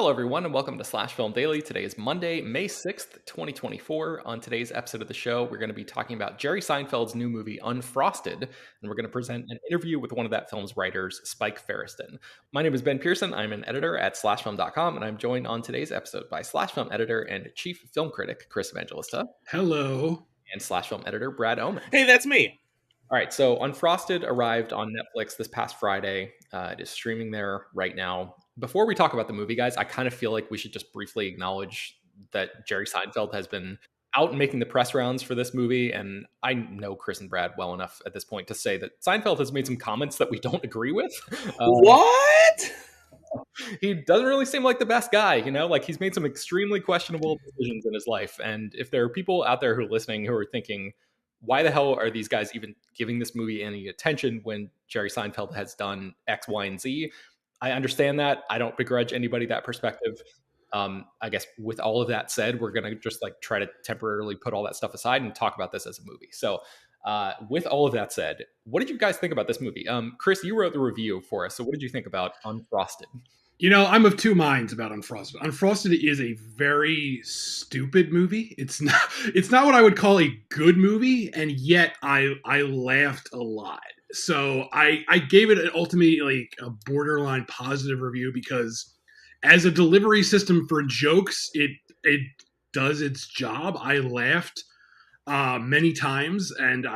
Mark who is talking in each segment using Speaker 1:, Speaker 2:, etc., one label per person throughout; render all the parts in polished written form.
Speaker 1: Hello, everyone, and welcome to Slash Film Daily. Today is Monday, May 6th, 2024. On today's episode of the show, we're going to be talking about Jerry Seinfeld's new movie, Unfrosted, and we're going to present an interview with one of that film's writers, Spike Feresten. My name is Ben Pearson. I'm an editor at slashfilm.com, and I'm joined on today's episode by Slash Film editor and chief film critic, Chris Evangelista.
Speaker 2: Hello.
Speaker 1: And Slash Film editor, Brad Oman.
Speaker 3: Hey, that's me.
Speaker 1: All right, so Unfrosted arrived on Netflix this past Friday. It is streaming there right now. Before we talk about the movie, guys, I kind of feel like we should just briefly acknowledge that Jerry Seinfeld has been out making the press rounds for this movie. And I know Chris and Brad well enough at this point to say that Seinfeld has made some comments that we don't agree with.
Speaker 3: What?
Speaker 1: He doesn't really seem like the best guy, like he's made some extremely questionable decisions in his life. And if there are people out there who are listening who are thinking, why the hell are these guys even giving this movie any attention when Jerry Seinfeld has done X, Y, and Z? I understand that. I don't begrudge anybody that perspective. I guess with all of that said, we're going to just try to temporarily put all that stuff aside and talk about this as a movie. So with all of that said, what did you guys think about this movie? Chris, you wrote the review for us. So what did you think about Unfrosted?
Speaker 2: I'm of two minds about Unfrosted. Unfrosted is a very stupid movie. It's not what I would call a good movie, and yet I laughed a lot. So I gave it ultimately a borderline positive review because as a delivery system for jokes, it does its job. I laughed many times, and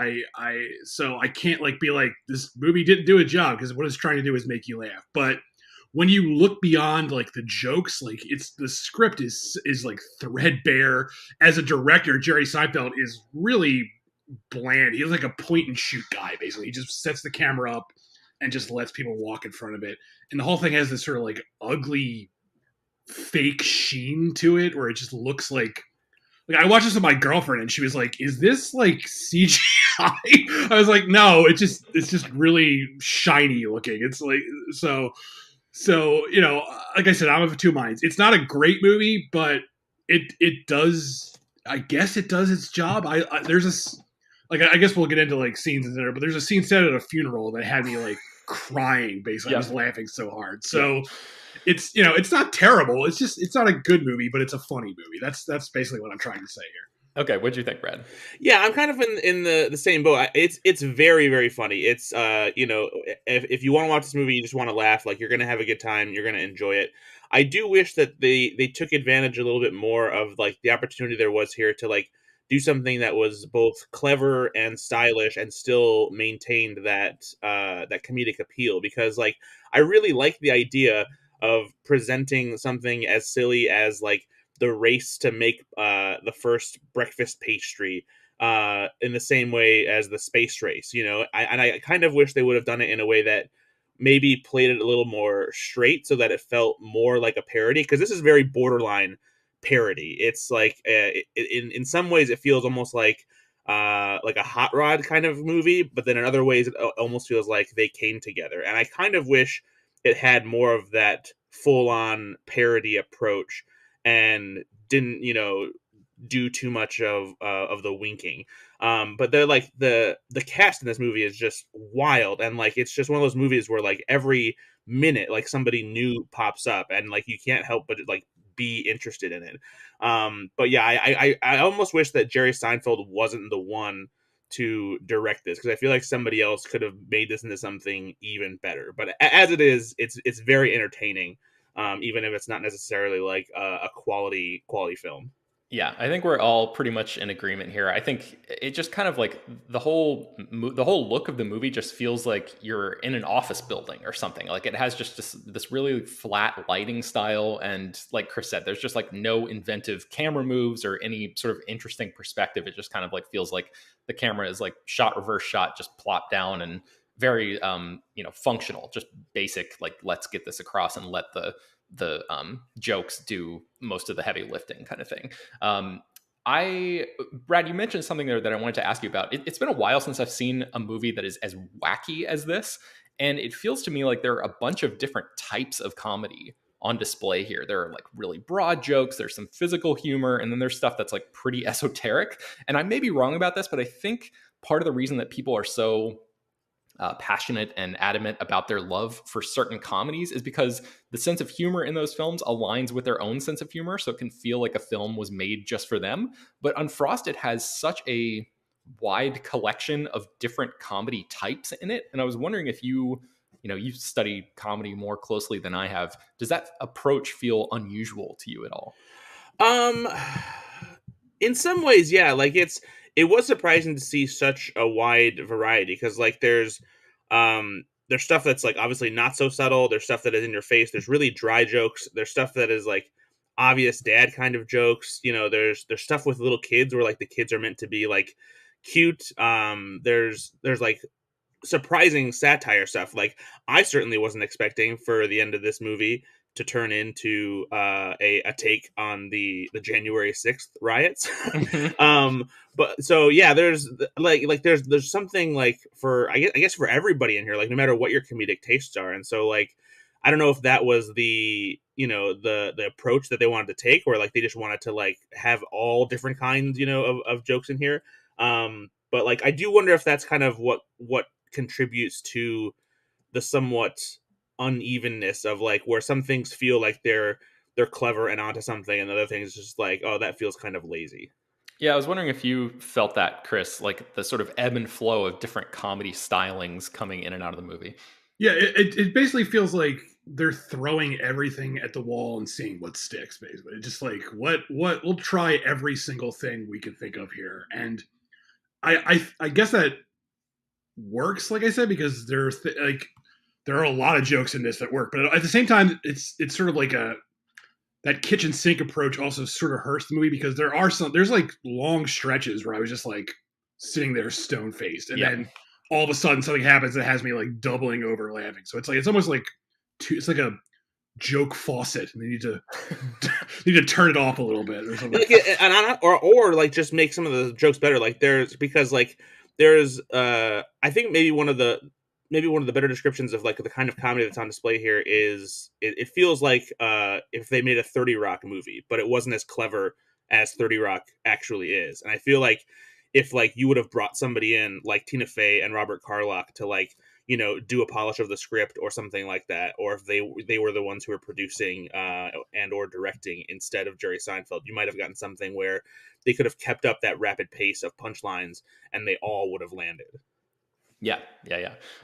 Speaker 2: so I can't be like, this movie didn't do a job, because what it's trying to do is make you laugh. But when you look beyond the jokes, the script is threadbare. As a director, Jerry Seinfeld is really bland. He's a point and shoot guy, basically. He just sets the camera up and just lets people walk in front of it. And the whole thing has this sort of ugly fake sheen to it, where it just looks like I watched this with my girlfriend, and she was like, "Is this CGI?" I was like, "No, it's just really shiny looking." It's So, like I said, I'm of two minds. It's not a great movie, but it does, I guess it does its job. There's I guess we'll get into scenes in there, but there's a scene set at a funeral that had me crying, basically.
Speaker 1: Yeah.
Speaker 2: I was laughing so hard. So it's not terrible. It's not a good movie, but it's a funny movie. That's basically what I'm trying to say here.
Speaker 1: Okay, what'd you think, Brad?
Speaker 3: Yeah, I'm kind of in the same boat. It's very, very funny. It's if you want to watch this movie, you just want to laugh, you're gonna have a good time, you're gonna enjoy it. I do wish that they took advantage a little bit more of the opportunity there was here to do something that was both clever and stylish and still maintained that comedic appeal, because I really like the idea of presenting something as silly as the race to make the first breakfast pastry in the same way as the space race. I kind of wish they would have done it in a way that maybe played it a little more straight, so that it felt more like a parody, because this is very borderline parody. It's in some ways it feels almost like a Hot Rod kind of movie, but then in other ways it almost feels like they came together. And I kind of wish it had more of that full-on parody approach and didn't do too much of the winking. But they're the cast in this movie is just wild, and it's just one of those movies where every minute somebody new pops up, and you can't help but be interested in it. But yeah, I almost wish that Jerry Seinfeld wasn't the one to direct this, because I feel like somebody else could have made this into something even better. But as it is, it's very entertaining, even if it's not necessarily a quality film.
Speaker 1: Yeah, I think we're all pretty much in agreement here. I think it just kind of the whole look of the movie just feels like you're in an office building or something. It has just this really flat lighting style, and like Chris said, there's just no inventive camera moves or any sort of interesting perspective. It just kind of feels like the camera is shot, reverse shot, just plopped down, and very functional, just basic, let's get this across and let the jokes do most of the heavy lifting kind of thing. Brad, you mentioned something there that I wanted to ask you about. It's been a while since I've seen a movie that is as wacky as this, and it feels to me like there are a bunch of different types of comedy on display here. There are really broad jokes, there's some physical humor, and then there's stuff that's pretty esoteric. And I may be wrong about this, but I think part of the reason that people are so passionate and adamant about their love for certain comedies is because the sense of humor in those films aligns with their own sense of humor, so it can feel like a film was made just for them. But Unfrosted has such a wide collection of different comedy types in it, and I was wondering if you study comedy more closely than I have. Does that approach feel unusual to you at all?
Speaker 3: Um, in some ways, yeah. Like it was surprising to see such a wide variety because like there's stuff that's like obviously not so subtle. There's stuff that is in your face. There's really dry jokes. There's stuff that is like obvious dad kind of jokes. You know, there's stuff with little kids where like the kids are meant to be like cute. There's like surprising satire stuff. Like I certainly wasn't expecting for the end of this movie to turn into a take on the January 6th riots. But so yeah, there's there's something like for I guess for everybody in here, like no matter what your comedic tastes are. And so like I don't know if that was the the approach that they wanted to take, or like they just wanted to like have all different kinds of jokes in here. But like I do wonder if that's kind of what contributes to the somewhat unevenness of like where some things feel like they're clever and onto something, and other things just like, oh, that feels kind of lazy.
Speaker 1: Yeah, I was wondering if you felt that, Chris, like the sort of ebb and flow of different comedy stylings coming in and out of the movie.
Speaker 2: Yeah, it basically feels like they're throwing everything at the wall and seeing what sticks. Basically, it's just like what we'll try every single thing we can think of here, and I guess that works, like I said, because there are a lot of jokes in this that work, but at the same time, it's sort of like that kitchen sink approach also sort of hurts the movie because there's like long stretches where I was just like sitting there stone faced, and then all of a sudden something happens that has me like doubling over laughing. So it's almost like it's like a joke faucet, and they need to turn it off a little bit or something.
Speaker 3: Or like just make some of the jokes better. Like there's I think maybe one of the better descriptions of like the kind of comedy that's on display here is it feels like if they made a 30 Rock movie, but it wasn't as clever as 30 Rock actually is. And I feel like if like you would have brought somebody in like Tina Fey and Robert Carlock to like do a polish of the script or something like that, or if they were the ones who were producing and or directing instead of Jerry Seinfeld, you might have gotten something where they could have kept up that rapid pace of punchlines and they all would have landed.
Speaker 1: Yeah.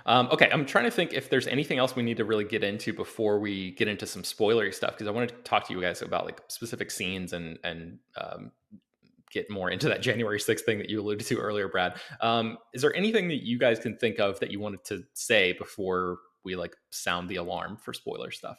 Speaker 1: Okay, I'm trying to think if there's anything else we need to really get into before we get into some spoilery stuff, because I want to talk to you guys about like specific scenes and get more into that January 6th thing that you alluded to earlier, Brad. Is there anything that you guys can think of that you wanted to say before we like sound the alarm for spoiler stuff?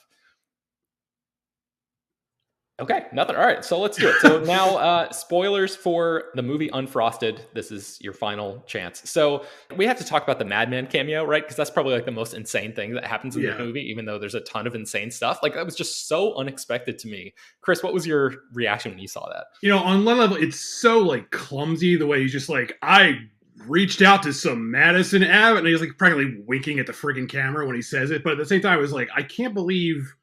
Speaker 1: Okay, nothing. All right, so let's do it. So now, spoilers for the movie Unfrosted. This is your final chance. So we have to talk about the Madman cameo, right? Because that's probably like the most insane thing that happens in the movie, even though there's a ton of insane stuff. Like that was just so unexpected to me. Chris, what was your reaction when you saw that?
Speaker 2: On one level, it's so like clumsy the way he's just like, I reached out to some Madison Ave, and he's like practically winking at the friggin' camera when he says it. But at the same time, I was like, I can't believe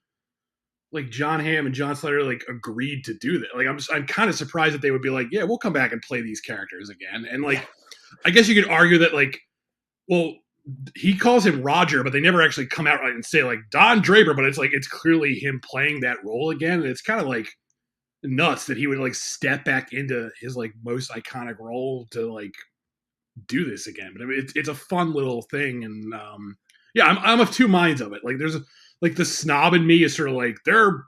Speaker 2: like John Hamm and John Slater like agreed to do that. Like I'm kind of surprised that they would be like, yeah, we'll come back and play these characters again. And like, I guess you could argue that like, well, he calls him Roger, but they never actually come out right and say like Don Draper, but it's like it's clearly him playing that role again. And it's kind of like nuts that he would like step back into his like most iconic role to like do this again. But I mean, it's a fun little thing, and I'm of two minds of it. Like there's like the snob in me is sort of like they're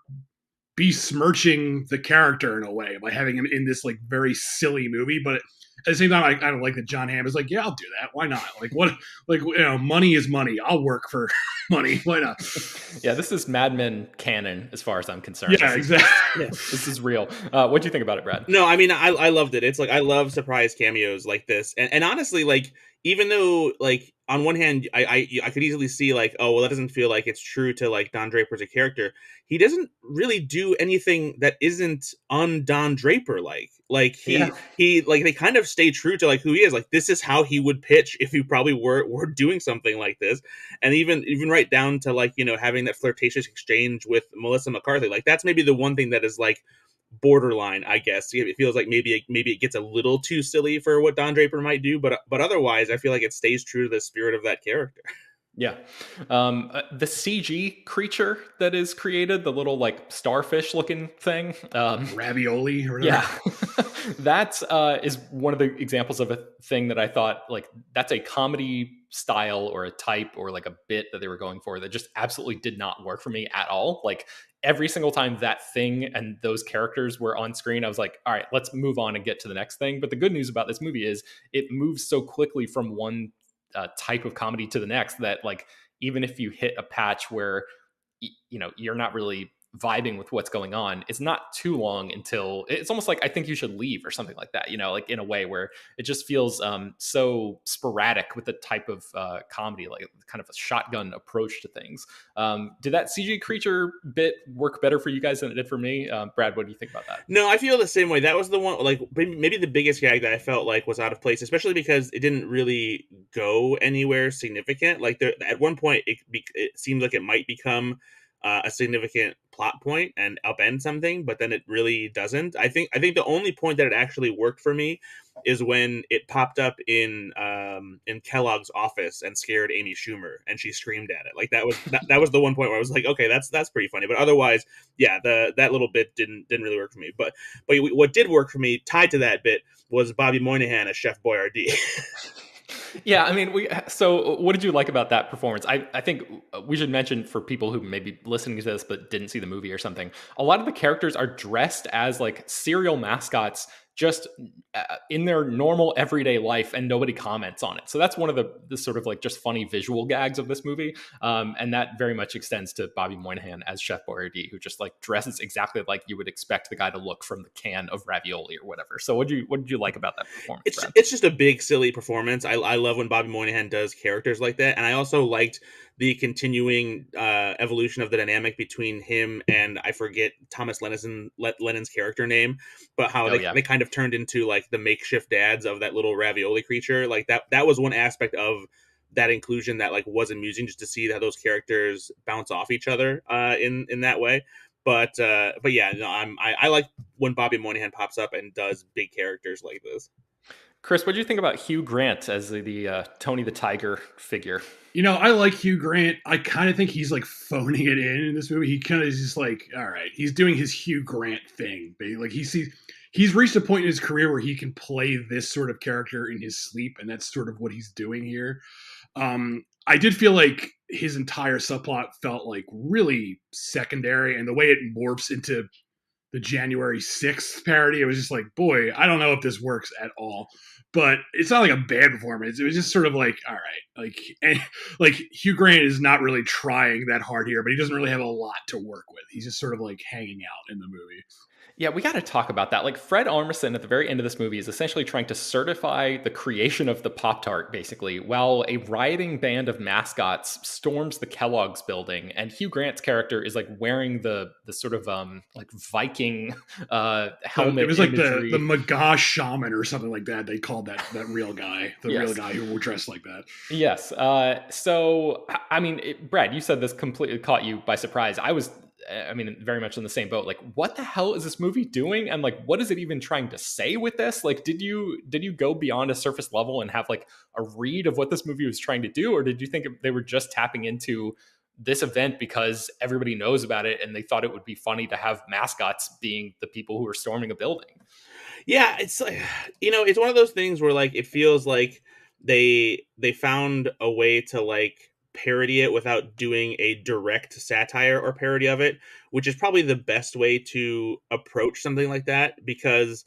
Speaker 2: besmirching the character in a way by having him in this like very silly movie, but at the same time, I don't like that John Hamm is like, yeah, I'll do that. Why not? Like what? Like money is money. I'll work for money. Why not?
Speaker 1: Yeah, this is Mad Men canon as far as I'm concerned.
Speaker 2: Yeah, exactly.
Speaker 1: This is real. What do you think about it, Brad?
Speaker 3: No, I mean, I loved it. It's like I love surprise cameos like this, and honestly, like even though like on one hand, I could easily see like, oh well, that doesn't feel like it's true to like Don Draper as a character. He doesn't really do anything that isn't un-Don Draper like. Like he like they kind of stay true to like who he is. Like this is how he would pitch if he probably were doing something like this. And even right down to like, having that flirtatious exchange with Melissa McCarthy. Like that's maybe the one thing that is like borderline, I guess. It feels like maybe it gets a little too silly for what Don Draper might do, but otherwise, I feel like it stays true to the spirit of that character.
Speaker 1: Yeah. The CG creature that is created, the little like starfish looking thing.
Speaker 2: Ravioli or whatever.
Speaker 1: Yeah. That is one of the examples of a thing that I thought like that's a comedy style or a type or like a bit that they were going for that just absolutely did not work for me at all. Like every single time that thing and those characters were on screen, I was like, all right, let's move on and get to the next thing. But the good news about this movie is it moves so quickly from one type of comedy to the next that like even if you hit a patch where you're not really vibing with what's going on, it's not too long until it's almost like I think you should leave or something like that, like in a way where it just feels so sporadic with the type of comedy, like kind of a shotgun approach to things. Did that CG creature bit work better for you guys than it did for me? Brad, what do you think about that?
Speaker 3: No, I feel the same way. That was the one, like maybe the biggest gag that I felt like was out of place, especially because it didn't really go anywhere significant. Like at one point, it seemed like it might become a significant plot point and upend something, but then it really doesn't. I think the only point that it actually worked for me is when it popped up in Kellogg's office and scared Amy Schumer, and she screamed at it. Like that was the one point where I was like, okay, that's pretty funny. But otherwise, yeah, that little bit didn't really work for me. But what did work for me, tied to that bit, was Bobby Moynihan as Chef Boyardee.
Speaker 1: Yeah, I mean, so what did you like about that performance? I think we should mention for people who may be listening to this but didn't see the movie or something, a lot of the characters are dressed as like serial mascots just in their normal everyday life and nobody comments on it. So that's one of the sort of like just funny visual gags of this movie. And that very much extends to Bobby Moynihan as Chef Boyardee, who just like dresses exactly like you would expect the guy to look from the can of ravioli or whatever. So what did you like about that performance, Brad?
Speaker 3: It's just a big silly performance. I love when Bobby Moynihan does characters like that, and I also liked the continuing evolution of the dynamic between him and, I forget Thomas Lennon's character name, but how
Speaker 1: Oh yeah.
Speaker 3: they kind of turned into like the makeshift dads of that little ravioli creature. Like that was one aspect of that inclusion that like was amusing, just to see how those characters bounce off each other in that way. But yeah, no, I like when Bobby Moynihan pops up and does big characters like this.
Speaker 1: Chris, what do you think about Hugh Grant as the Tony the Tiger figure?
Speaker 2: I like Hugh Grant. I kind of think he's like phoning it in this movie. He kind of is just like, all right, he's doing his Hugh Grant thing. Like he's reached a point in his career where he can play this sort of character in his sleep, and that's sort of what he's doing here. I did feel like his entire subplot felt like really secondary, and the way it morphs into the January 6th parody, it was just like, boy, I don't know if this works at all. But it's not like a bad performance. It was just sort of like, all right, like Hugh Grant is not really trying that hard here, but he doesn't really have a lot to work with. He's just sort of like hanging out in the movie.
Speaker 1: Yeah, we got to talk about that. Like Fred Armisen at the very end of this movie is essentially trying to certify the creation of the Pop-Tart, basically, while a rioting band of mascots storms the Kellogg's building, and Hugh Grant's character is like wearing the sort of like Viking helmet.
Speaker 2: It was like
Speaker 1: imagery.
Speaker 2: the Magah shaman or something like that. They called that real guy,
Speaker 1: Yes.
Speaker 2: real guy who were dressed like that.
Speaker 1: Yes. So, I mean, Brad, you said this completely caught you by surprise. I mean, very much in the same boat. Like, what the hell is this movie doing? And like, what is it even trying to say with this? Like, did you go beyond a surface level and have like a read of what this movie was trying to do? Or did you think they were just tapping into this event because everybody knows about it and they thought it would be funny to have mascots being the people who are storming a building?
Speaker 3: Yeah, it's like, it's one of those things where like it feels like they found a way to like parody it without doing a direct satire or parody of it, which is probably the best way to approach something like that. Because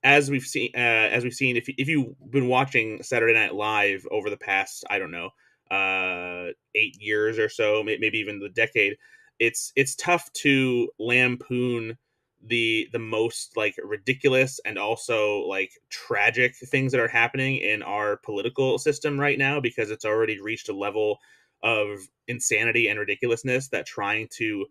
Speaker 3: as we've seen, if you've been watching Saturday Night Live over the past, I don't know, 8 years or so, maybe even the decade, it's tough to lampoon the most like ridiculous and also like tragic things that are happening in our political system right now, because it's already reached a level of insanity and ridiculousness that trying to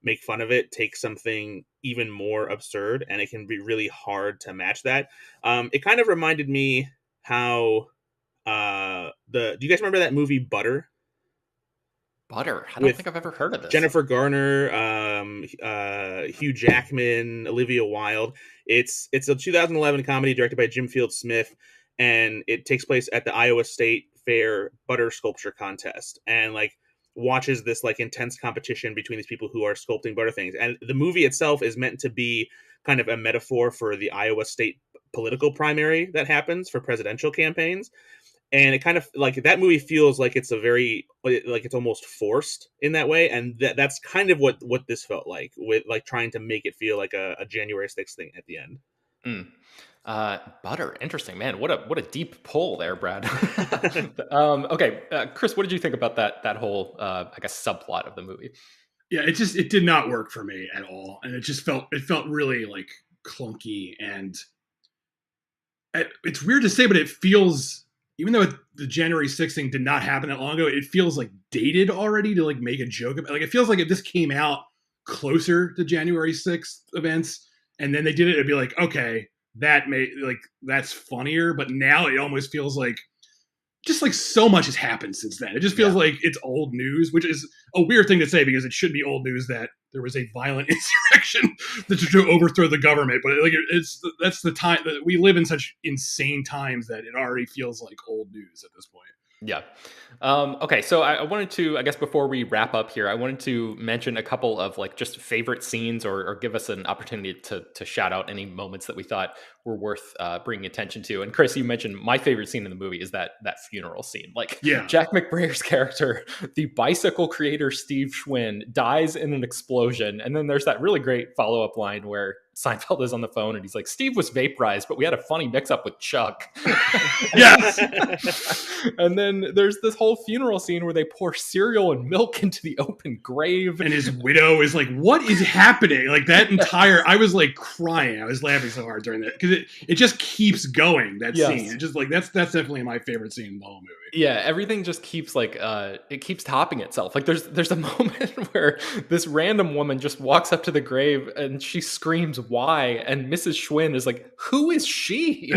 Speaker 3: make fun of it takes something even more absurd, and it can be really hard to match that. It kind of reminded me how do you guys remember that movie Butter?
Speaker 1: Butter. I don't
Speaker 3: with
Speaker 1: think I've ever heard of this.
Speaker 3: Jennifer Garner, Hugh Jackman, Olivia Wilde. It's a 2011 comedy directed by Jim Field Smith, and it takes place at the Iowa State Fair butter sculpture contest, and like watches this like intense competition between these people who are sculpting butter things. And the movie itself is meant to be kind of a metaphor for the Iowa State political primary that happens for presidential campaigns. And it kind of like that movie feels like it's a very like it's almost forced in that way, and that's kind of what this felt like, with like trying to make it feel like a January 6th thing at the end.
Speaker 1: Mm. Butter. Interesting, man. What a deep pull there, Brad. Okay, Chris, what did you think about that whole I guess subplot of the movie?
Speaker 2: Yeah, it did not work for me at all, and it felt really like clunky, and it's weird to say, but it feels, even though the January 6th thing did not happen that long ago, it feels like dated already to like make a joke about. Like it feels like if this came out closer to January 6th events and then they did it, it'd be like, okay, that's funnier. But now it almost feels like just like so much has happened since then. It just feels like it's old news, which is a weird thing to say because it should be old news that there was a violent insurrection to overthrow the government. But like that's the time that we live in, such insane times that it already feels like old news at this point.
Speaker 1: Yeah. Okay, so I wanted to, I guess before we wrap up here, I wanted to mention a couple of like just favorite scenes, or give us an opportunity to shout out any moments that we thought were worth bringing attention to. And Chris, you mentioned my favorite scene in the movie is that funeral scene. Like Jack McBrayer's character, the bicycle creator Steve Schwinn, dies in an explosion, and then there's that really great follow-up line where Seinfeld is on the phone and he's like, Steve was vaporized, but we had a funny mix-up with Chuck.
Speaker 2: Yes.
Speaker 1: And then there's this whole funeral scene where they pour cereal and milk into the open grave.
Speaker 2: And his widow is like, what is happening? Like that entire, I was like crying. I was laughing so hard during that because it just keeps going, that scene. It just like, that's definitely my favorite scene in the whole movie.
Speaker 1: Yeah, everything just keeps like it keeps topping itself. Like there's a moment where this random woman just walks up to the grave and she screams, why? And Mrs. Schwinn is like, who is she?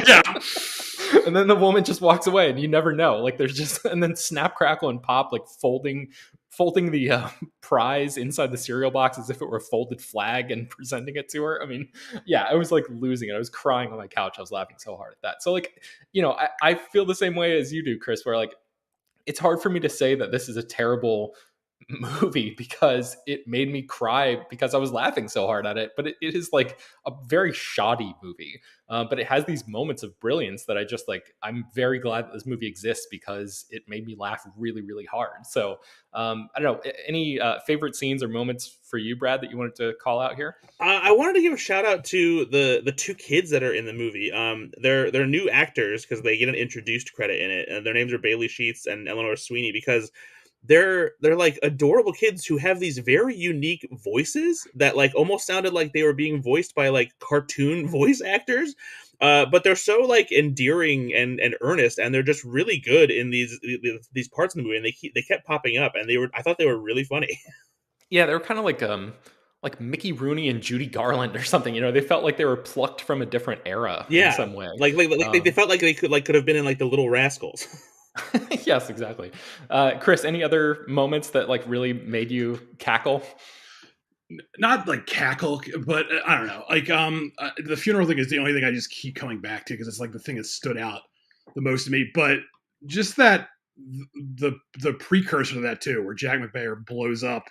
Speaker 2: Yeah.
Speaker 1: And then the woman just walks away and you never know. Like there's just, and then Snap, Crackle, and Pop like folding the prize inside the cereal box as if it were a folded flag and presenting it to her. I mean, yeah, I was like losing it. I was crying on my couch. I was laughing so hard at that. So like, I feel the same way as you do, Chris, where like, it's hard for me to say that this is a terrible movie because it made me cry because I was laughing so hard at it. But it is like a very shoddy movie. But it has these moments of brilliance that I just like. I'm very glad that this movie exists because it made me laugh really, really hard. So I don't know, any favorite scenes or moments for you, Brad, that you wanted to call out here?
Speaker 3: I wanted to give a shout out to the two kids that are in the movie. They're new actors because they get an introduced credit in it, and their names are Bailey Sheets and Eleanor Sweeney, because they're like adorable kids who have these very unique voices that like almost sounded like they were being voiced by like cartoon voice actors. But they're so like endearing and earnest, and they're just really good in these parts of the movie, and they kept popping up, and I thought they were really funny.
Speaker 1: Yeah, they were kind of like Mickey Rooney and Judy Garland or something. They felt like they were plucked from a different era in some way.
Speaker 3: Like they felt like they could have been in like the Little Rascals.
Speaker 1: Yes, exactly. Chris, any other moments that like really made you cackle?
Speaker 2: Not like cackle, but I don't know. Like the funeral thing is the only thing I just keep coming back to because it's like the thing that stood out the most to me. But just that the precursor to that too, where Jack McBrayer blows up,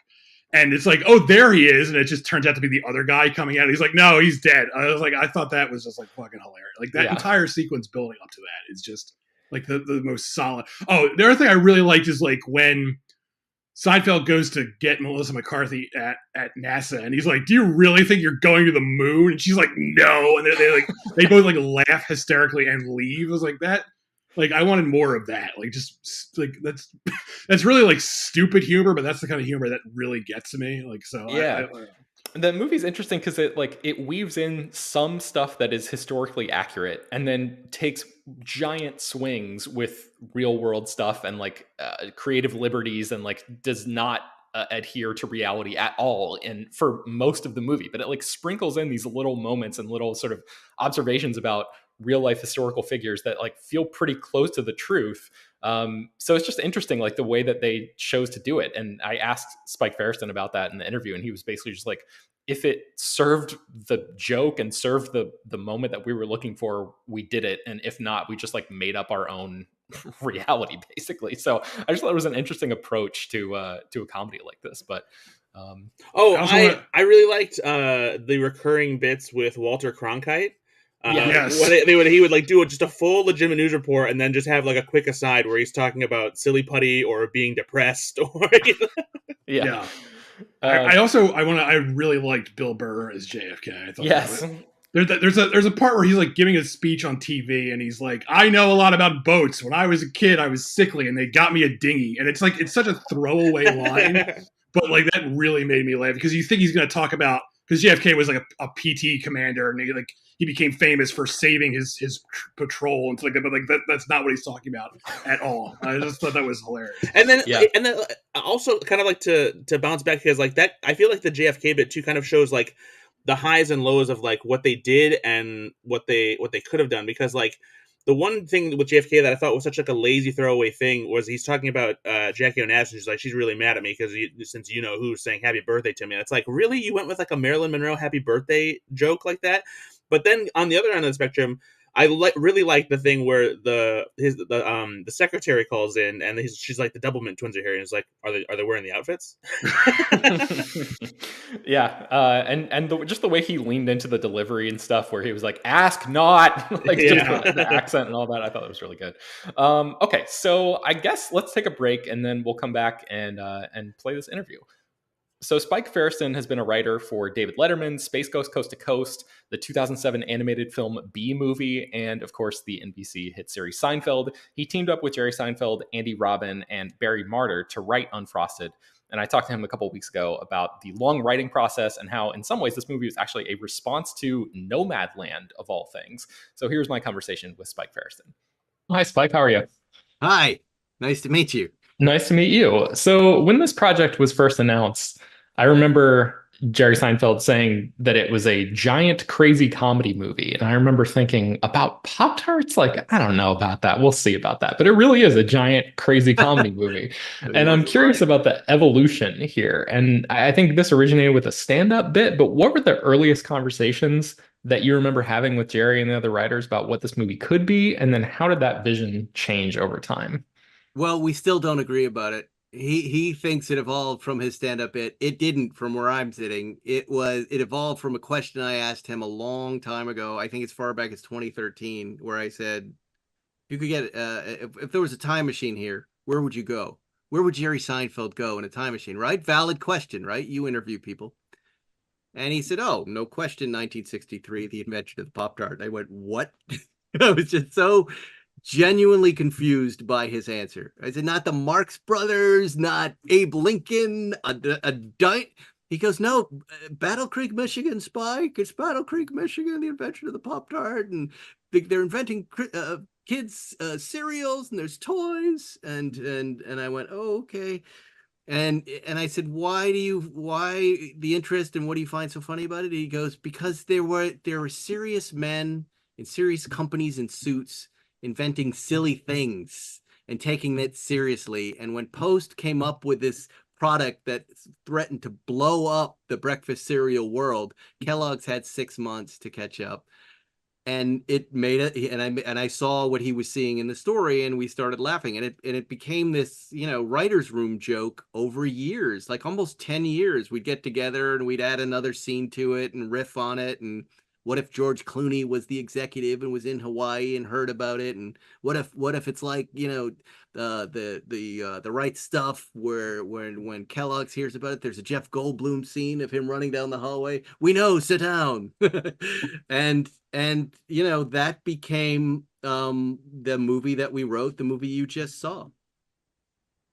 Speaker 2: and it's like, oh, there he is, and it just turns out to be the other guy coming out. He's like, no, he's dead. I was like, I thought that was just like fucking hilarious. Like that entire sequence building up to that is just like the most solid. Oh, the other thing I really liked is like when Seinfeld goes to get Melissa McCarthy at NASA, and he's like, "Do you really think you're going to the moon?" And she's like, "No." And they both like laugh hysterically and leave. It was like that. Like I wanted more of that. Like just like that's really like stupid humor, but that's the kind of humor that really gets to me. Like so,
Speaker 1: yeah. The movie's interesting because it weaves in some stuff that is historically accurate and then takes giant swings with real world stuff and like creative liberties and like does not adhere to reality at all and for most of the movie. But it like sprinkles in these little moments and little sort of observations about real life historical figures that like feel pretty close to the truth. So it's just interesting, like the way that they chose to do it. And I asked Spike Feresten about that in the interview, and he was basically just like, if it served the joke and served the moment that we were looking for, we did it, and if not, we just like made up our own reality, basically. So I just thought it was an interesting approach to a comedy like this. But
Speaker 3: Oh,
Speaker 2: I also want to.
Speaker 3: I really liked the recurring bits with Walter Cronkite.
Speaker 1: Yeah.
Speaker 2: Yes.
Speaker 3: When he would like do just a full legitimate news report and then just have like a quick aside where he's talking about silly putty or being depressed or
Speaker 1: Yeah.
Speaker 2: Yeah. I really liked Bill Burr as JFK. I thought
Speaker 1: Yes.
Speaker 2: there's a part where he's like giving a speech on TV and he's like, I know a lot about boats. When I was a kid, I was sickly and they got me a dinghy. And it's like, it's such a throwaway line, but like that really made me laugh because you think he's going to talk about, because JFK was like a PT commander and he became famous for saving his patrol and stuff like that, but like that's not what he's talking about at all. I just thought that was hilarious.
Speaker 3: And then also kind of like to bounce back, because like that, I feel like the JFK bit too kind of shows like the highs and lows of like what they did and what they could have done. Because like the one thing with JFK that I thought was such like a lazy throwaway thing was he's talking about Jackie Onassis. She's like, she's really mad at me because since you know who's saying happy birthday to me. And it's like, really, you went with like a Marilyn Monroe happy birthday joke like that? But then on the other end of the spectrum, I really like the thing where the secretary calls in and she's like, the Doublemint twins are here, and he's like, are they wearing the outfits?
Speaker 1: Yeah, and just the way he leaned into the delivery and stuff, where he was like, "Ask not," like just the accent and all that. I thought it was really good. Okay, so I guess let's take a break and then we'll come back and play this interview. So Spike Feresten has been a writer for David Letterman's Space Ghost Coast to Coast, the 2007 animated film Bee Movie, and of course the NBC hit series Seinfeld. He teamed up with Jerry Seinfeld, Andy Robin, and Barry Marder to write Unfrosted. And I talked to him a couple of weeks ago about the long writing process and how in some ways this movie was actually a response to Nomadland of all things. So here's my conversation with Spike Feresten. Hi, Spike. How are you?
Speaker 4: Hi, nice to meet you.
Speaker 1: Nice to meet you. So when this project was first announced, I remember Jerry Seinfeld saying that it was a giant, crazy comedy movie. And I remember thinking about Pop-Tarts, like, I don't know about that. We'll see about that. But it really is a giant, crazy comedy movie. And I'm curious about the evolution here. And I think this originated with a stand-up bit, but what were the earliest conversations that you remember having with Jerry and the other writers about what this movie could be? And then how did that vision change over time?
Speaker 4: Well, we still don't agree about it. He thinks it evolved from his stand-up bit. It didn't from where I'm sitting. It evolved from a question I asked him a long time ago. I think as far back as 2013, where I said, "You could get if there was a time machine here, where would you go? Where would Jerry Seinfeld go in a time machine?" Right? Valid question, right? You interview people. And he said, "Oh, no question, 1963, the invention of the Pop-Tart." I went, "What?" I was just so genuinely confused by his answer. I said, "Not the Marx Brothers, not Abe Lincoln, a He goes, "No, Battle Creek, Michigan, Spike. It's Battle Creek, Michigan, the invention of the Pop-Tart. And they're inventing kids' cereals, and there's toys." And I went, "Oh, okay." And I said, why the interest and what do you find so funny about it?" He goes, "Because there were serious men in serious companies in suits inventing silly things and taking it seriously. And when Post came up with this product that threatened to blow up the breakfast cereal world, Kellogg's had 6 months to catch up." And it made it, and I saw what he was seeing in the story, and we started laughing, and it became this, writer's room joke over years, like almost 10 years. We'd get together and we'd add another scene to it and riff on it. And what if George Clooney was the executive and was in Hawaii and heard about it? And what if it's like, the Right Stuff, where when Kellogg's hears about it, there's a Jeff Goldblum scene of him running down the hallway. "We know, sit down." and that became the movie that we wrote, the movie you just saw.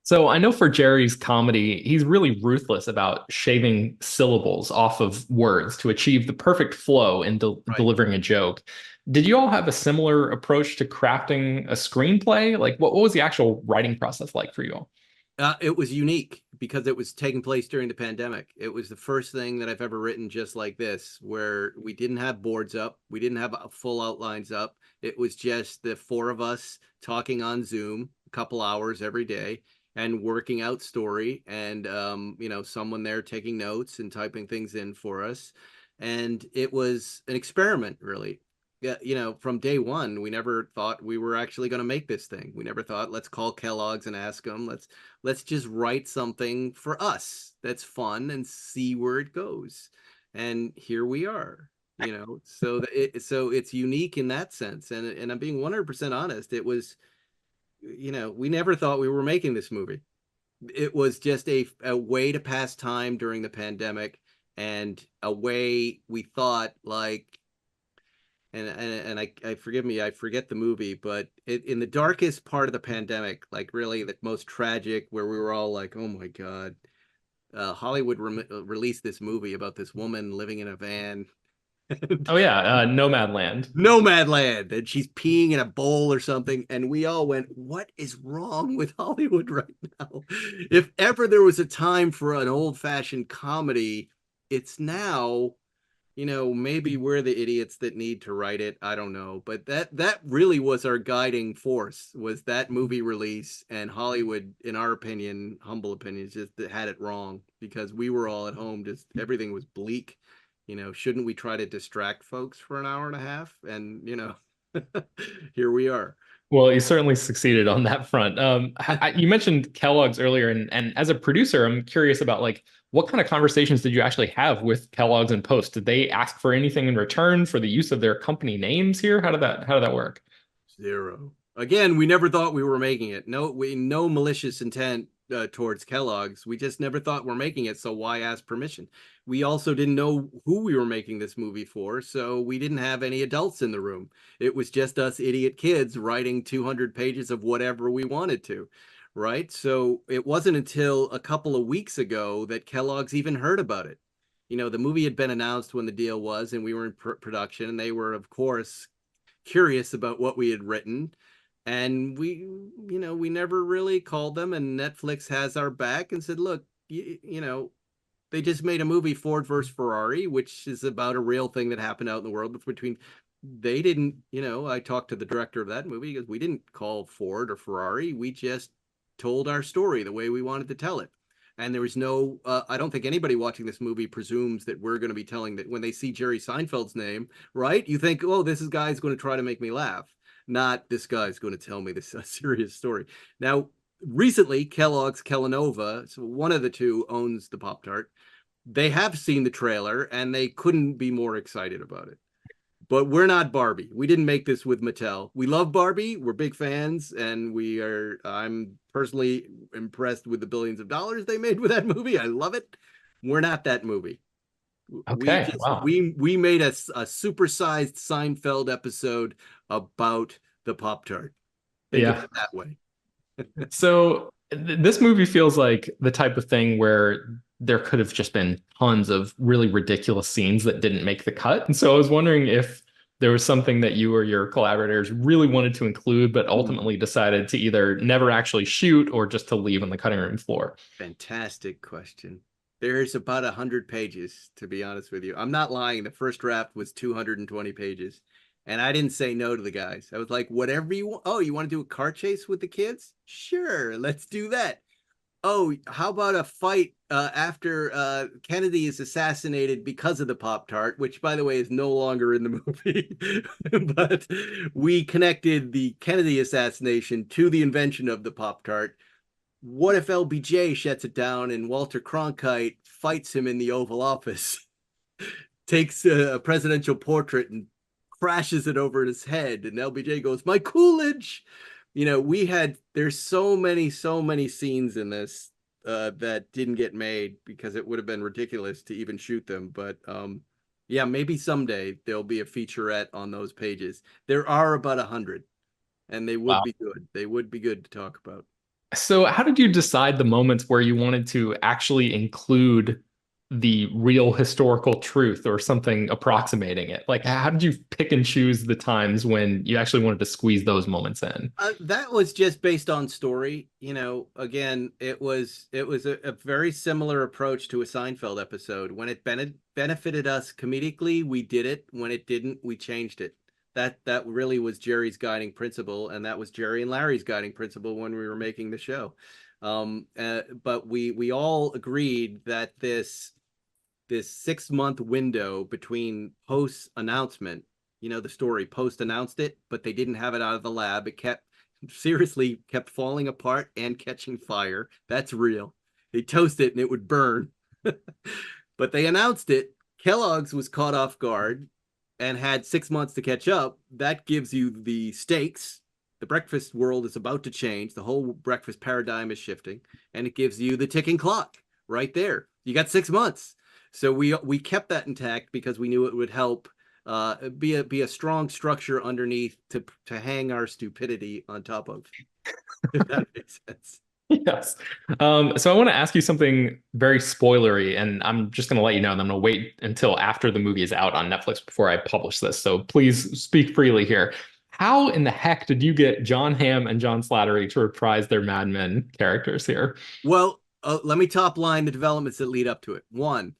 Speaker 1: So I know for Jerry's comedy, he's really ruthless about shaving syllables off of words to achieve the perfect flow in delivering a joke. Did you all have a similar approach to crafting a screenplay? Like, what was the actual writing process like for you all?
Speaker 4: It was unique because it was taking place during the pandemic. It was the first thing that I've ever written just like this, where we didn't have boards up. We didn't have full outlines up. It was just the four of us talking on Zoom. a couple hours every day and working out story, and someone there taking notes and typing things in for us. And it was an experiment, really. Yeah, from day one, we never thought we were actually going to make this thing. We never thought, let's call Kellogg's and ask them. Let's just write something for us that's fun and see where it goes. And here we are. So it's unique in that sense. And I'm being 100% honest. It was, we never thought we were making this movie. It was just a way to pass time during the pandemic, and a way we thought, like, and I forgive me, I forget the movie, but in the darkest part of the pandemic, like really the most tragic, where we were all like, oh my God, Hollywood released this movie about this woman living in a van.
Speaker 1: Oh yeah, Nomadland.
Speaker 4: Nomadland, and she's peeing in a bowl or something, and we all went, what is wrong with Hollywood right now? If ever there was a time for an old-fashioned comedy, it's now. Maybe we're the idiots that need to write it. I don't know. But that really was our guiding force, was that movie release. And Hollywood, in our opinion, humble opinions, just had it wrong, because we were all at home, just everything was bleak. Shouldn't we try to distract folks for an hour and a half? And, here we are.
Speaker 1: Well, you certainly succeeded on that front. You mentioned Kellogg's earlier, and as a producer, I'm curious about like what kind of conversations did you actually have with Kellogg's in post? Did they ask for anything in return for the use of their company names here? How did that work?
Speaker 4: Zero. Again, we never thought we were making it. No malicious intent towards Kellogg's. We just never thought we're making it, so why ask permission? We also didn't know who we were making this movie for, so we didn't have any adults in the room. It was just us idiot kids writing 200 pages of whatever we wanted to, right? So it wasn't until a couple of weeks ago that Kellogg's even heard about it. The movie had been announced when the deal was, and we were in production, and they were, of course, curious about what we had written. And we never really called them, and Netflix has our back and said, look, they just made a movie, Ford versus Ferrari, which is about a real thing that happened out in the world between. They didn't, I talked to the director of that movie, because we didn't call Ford or Ferrari. We just told our story the way we wanted to tell it. And there was no, I don't think anybody watching this movie presumes that we're going to be telling that when they see Jerry Seinfeld's name, right? You think, oh, this guy's going to try to make me laugh. Not, this guy's going to tell me this serious story. Now, recently, Kellogg's, Kellanova, so one of the two owns the Pop-Tart. They have seen the trailer, and they couldn't be more excited about it. But we're not Barbie. We didn't make this with Mattel. We love Barbie. We're big fans, and I'm personally impressed with the billions of dollars they made with that movie. I love it. We're not that movie.
Speaker 1: Okay, wow.
Speaker 4: We made a supersized Seinfeld episode about the Pop-Tart. Think of
Speaker 1: Yeah.
Speaker 4: it that way.
Speaker 1: So this movie feels like the type of thing where there could have just been tons of really ridiculous scenes that didn't make the cut. And so I was wondering if there was something that you or your collaborators really wanted to include, but ultimately decided to either never actually shoot or just to leave on the cutting room floor.
Speaker 4: Fantastic question. There's about 100 pages, to be honest with you. I'm not lying. The first draft was 220 pages. And I didn't say no to the guys. I was like, whatever you want. Oh, you want to do a car chase with the kids? Sure, let's do that. Oh, how about a fight after Kennedy is assassinated because of the Pop-Tart, which, by the way, is no longer in the movie. But we connected the Kennedy assassination to the invention of the Pop-Tart. What if LBJ shuts it down and Walter Cronkite fights him in the Oval Office, takes a presidential portrait and crashes it over his head, and LBJ goes, my Coolidge. There's so many scenes in this that didn't get made because it would have been ridiculous to even shoot them. But yeah, maybe someday there'll be a featurette on those pages. There are about 100, and they would
Speaker 1: Wow.
Speaker 4: be good. They would be good to talk about.
Speaker 1: So how did you decide the moments where you wanted to actually include the real historical truth or something approximating it? Like, how did you pick and choose the times when you actually wanted to squeeze those moments in?
Speaker 4: That was just based on story. Again, it was a very similar approach to a Seinfeld episode. When it benefited us comedically, we did it. When it didn't, we changed it. that really was Jerry's guiding principle, and that was Jerry and Larry's guiding principle when we were making the show. But we all agreed that this 6-month window between post announcement, the story post announced it, but they didn't have it out of the lab. It kept falling apart and catching fire. That's real. They toast it and it would burn. But they announced it. Kellogg's was caught off guard and had 6 months to catch up. That gives you the stakes. The breakfast world is about to change. The whole breakfast paradigm is shifting, and it gives you the ticking clock right there. You got 6 months. So we kept that intact because we knew it would help be a strong structure underneath to hang our stupidity on top of. If that makes sense.
Speaker 1: Yes. So I want to ask you something very spoilery, and I'm just going to let you know, and I'm going to wait until after the movie is out on Netflix before I publish this. So please speak freely here. How in the heck did you get John Hamm and John Slattery to reprise their Mad Men characters here?
Speaker 4: Well, let me top line the developments that lead up to it. One,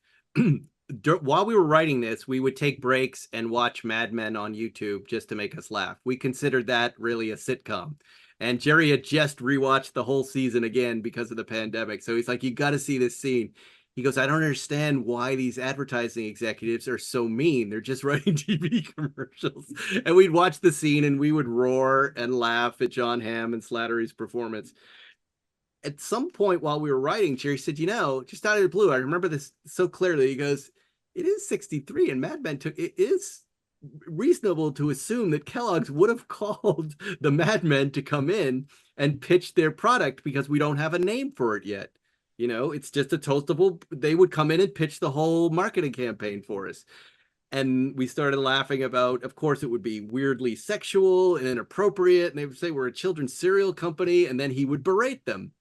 Speaker 4: while we were writing this, we would take breaks and watch Mad Men on YouTube just to make us laugh. We considered that really a sitcom. And Jerry had just rewatched the whole season again because of the pandemic. So he's like, you got to see this scene. He goes, I don't understand why these advertising executives are so mean. They're just writing TV commercials. And we'd watch the scene and we would roar and laugh at John Hamm and Slattery's performance. At some point while we were writing, Jerry said, just out of the blue, I remember this so clearly. He goes, it is 63 and Mad Men it is reasonable to assume that Kellogg's would have called the Mad Men to come in and pitch their product because we don't have a name for it yet. It's just a toastable. They would come in and pitch the whole marketing campaign for us. And we started laughing about, of course, it would be weirdly sexual and inappropriate. And they would say we're a children's cereal company. And then he would berate them.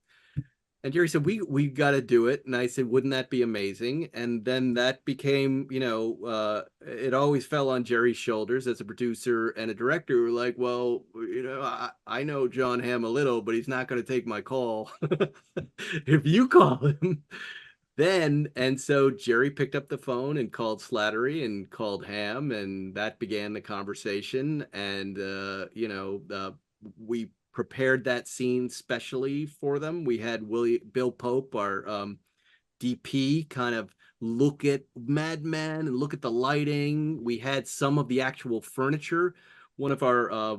Speaker 4: And Jerry said, we got to do it. And I said, wouldn't that be amazing? And then that became, it always fell on Jerry's shoulders as a producer and a director who were like, well, I know John Hamm a little, but he's not going to take my call. If you call him, then. And so Jerry picked up the phone and called Slattery and called Hamm, and that began the conversation. And, we prepared that scene specially for them. We had Bill Pope, our DP, kind of look at Mad Men and look at the lighting. We had some of the actual furniture. One of our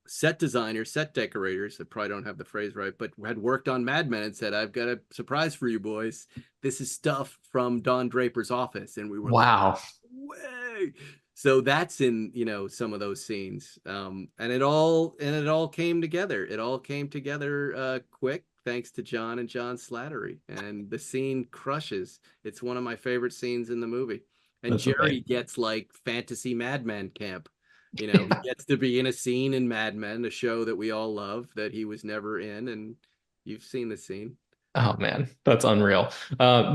Speaker 4: set designers, set decorators, I probably don't have the phrase right, but had worked on Mad Men and said, I've got a surprise for you boys. This is stuff from Don Draper's office. And we were
Speaker 1: Wow.
Speaker 4: like, way. So that's in, some of those scenes. And it all came together. It all came together quick, thanks to John and John Slattery. And the scene crushes. It's one of my favorite scenes in the movie. And
Speaker 1: That's
Speaker 4: Jerry
Speaker 1: amazing.
Speaker 4: gets like fantasy Mad Men camp. He gets to be in a scene in Mad Men, a show that we all love that he was never in. And you've seen the scene.
Speaker 1: Oh man, that's unreal.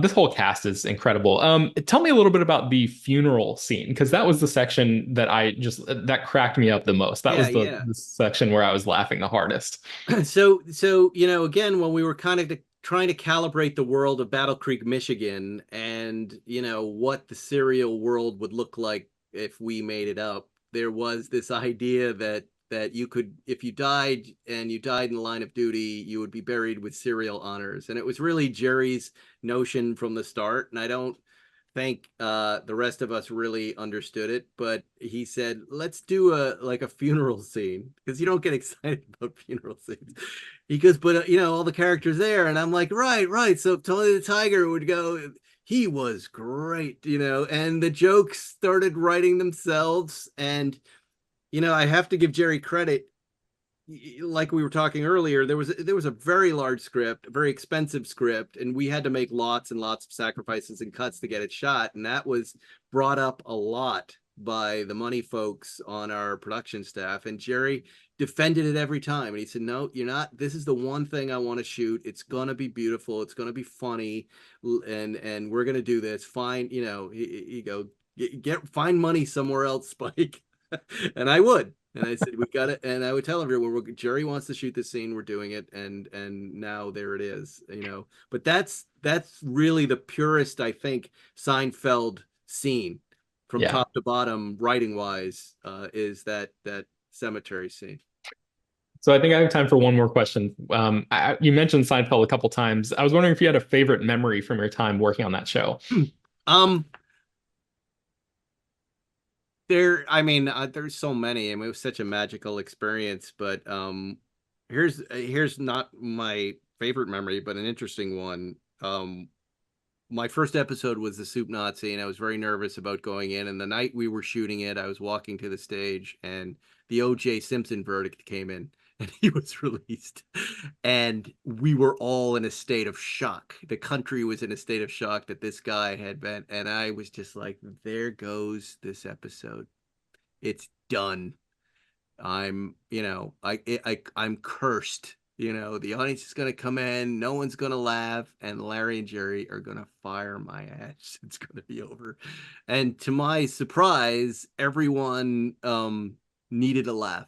Speaker 1: This whole cast is incredible. Tell me a little bit about the funeral scene, because that was the section that cracked me up the most. That was
Speaker 4: Yeah.
Speaker 1: the section where I was laughing the hardest.
Speaker 4: So again, when we were kind of trying to calibrate the world of Battle Creek, Michigan, and what the cereal world would look like if we made it up, there was this idea that you could, if you died and you died in the line of duty, you would be buried with cereal honors. And it was really Jerry's notion from the start. And I don't think the rest of us really understood it, but he said, let's do a funeral scene, because you don't get excited about funeral scenes. He goes, but all the characters there. And I'm like, right. So Tony the Tiger would go, he was great, and the jokes started writing themselves. And I have to give Jerry credit. Like we were talking earlier, there was a very large script, a very expensive script, and we had to make lots and lots of sacrifices and cuts to get it shot. And that was brought up a lot by the money folks on our production staff. And Jerry defended it every time. And he said, no, you're not. This is the one thing I want to shoot. It's going to be beautiful. It's going to be funny. And we're going to do this. Fine. He go, find money somewhere else, Spike. And I would. And I said, we got it. And I would tell everyone, Jerry wants to shoot this scene. We're doing it. And now there it is, but that's really the purest, I think, Seinfeld scene. from
Speaker 1: Yeah.
Speaker 4: top to bottom, writing wise, is that cemetery scene.
Speaker 1: So I think I have time for one more question. You mentioned Seinfeld a couple times. I was wondering if you had a favorite memory from your time working on that show.
Speaker 4: Um, there's so many. I mean, it was such a magical experience, but here's not my favorite memory, but an interesting one. My first episode was the Soup Nazi, and I was very nervous about going in. And the night we were shooting it, I was walking to the stage, and the O.J. Simpson verdict came in, and he was released. And we were all in a state of shock. The country was in a state of shock that this guy had been, and I was just like, there goes this episode. It's done. I'm cursed. The audience is going to come in, no one's going to laugh, and Larry and Jerry are going to fire my ass. It's going to be over. And to my surprise, everyone needed a laugh.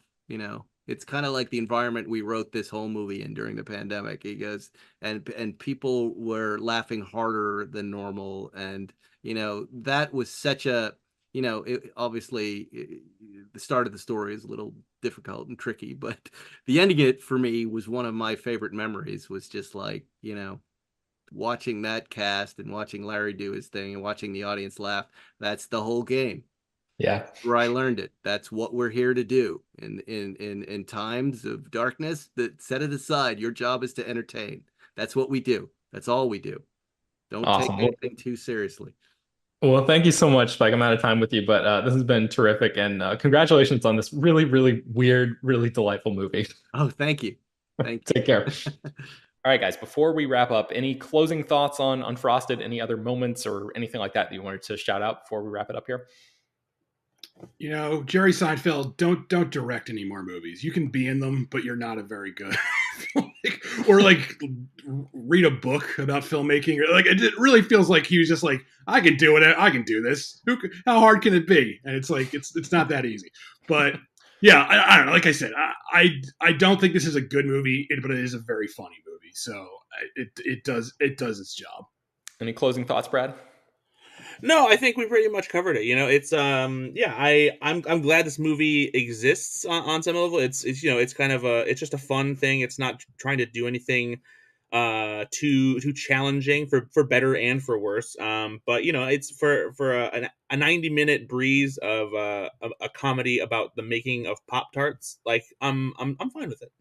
Speaker 4: It's kind of like the environment we wrote this whole movie in during the pandemic. He goes, and people were laughing harder than normal. And, that was such a, obviously the start of the story is a little difficult and tricky, but the ending it for me was one of my favorite memories. Was just like, watching that cast and watching Larry do his thing and watching the audience laugh. That's the whole game.
Speaker 1: Yeah.
Speaker 4: Where I learned it. That's what we're here to do in times of darkness. That set it aside. Your job is to entertain. That's what we do. That's all we do. Don't
Speaker 1: Awesome.
Speaker 4: take anything too seriously.
Speaker 1: Well, thank you so much. Like, I'm out of time with you, but this has been terrific. And congratulations on this really, really weird, really delightful movie.
Speaker 4: Oh, thank you. Thank you.
Speaker 1: Take care. All right, guys, before we wrap up, any closing thoughts on Unfrosted, any other moments or anything like that you wanted to shout out before we wrap it up here?
Speaker 2: Jerry Seinfeld, don't direct any more movies. You can be in them, but you're not a very good or read a book about filmmaking. It really feels like he was just like, I can do it. I can do this. How hard can it be? And it's like it's not that easy. But yeah, I don't know. Like I said, I don't think this is a good movie, but it is a very funny movie. So it does its job.
Speaker 1: Any closing thoughts, Brad?
Speaker 3: No, I think we pretty much covered it. It's I'm glad this movie exists on some level. It's kind of it's just a fun thing. It's not trying to do anything too challenging for better and for worse. But it's for a 90-minute breeze of a comedy about the making of Pop-Tarts. Like I'm fine with it.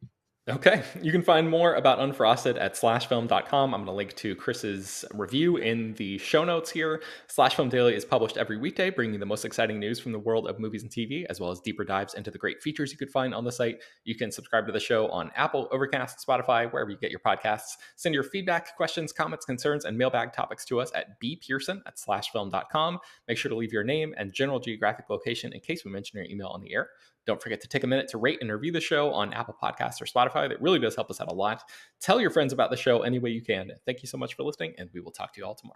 Speaker 1: Okay. You can find more about Unfrosted at slashfilm.com. I'm going to link to Chris's review in the show notes here. Slash Film Daily is published every weekday, bringing you the most exciting news from the world of movies and TV, as well as deeper dives into the great features you could find on the site. You can subscribe to the show on Apple, Overcast, Spotify, wherever you get your podcasts. Send your feedback, questions, comments, concerns, and mailbag topics to us at bpearson@slashfilm.com. Make sure to leave your name and general geographic location in case we mention your email on the air. Don't forget to take a minute to rate and review the show on Apple Podcasts or Spotify. That really does help us out a lot. Tell your friends about the show any way you can. Thank you so much for listening, and we will talk to you all tomorrow.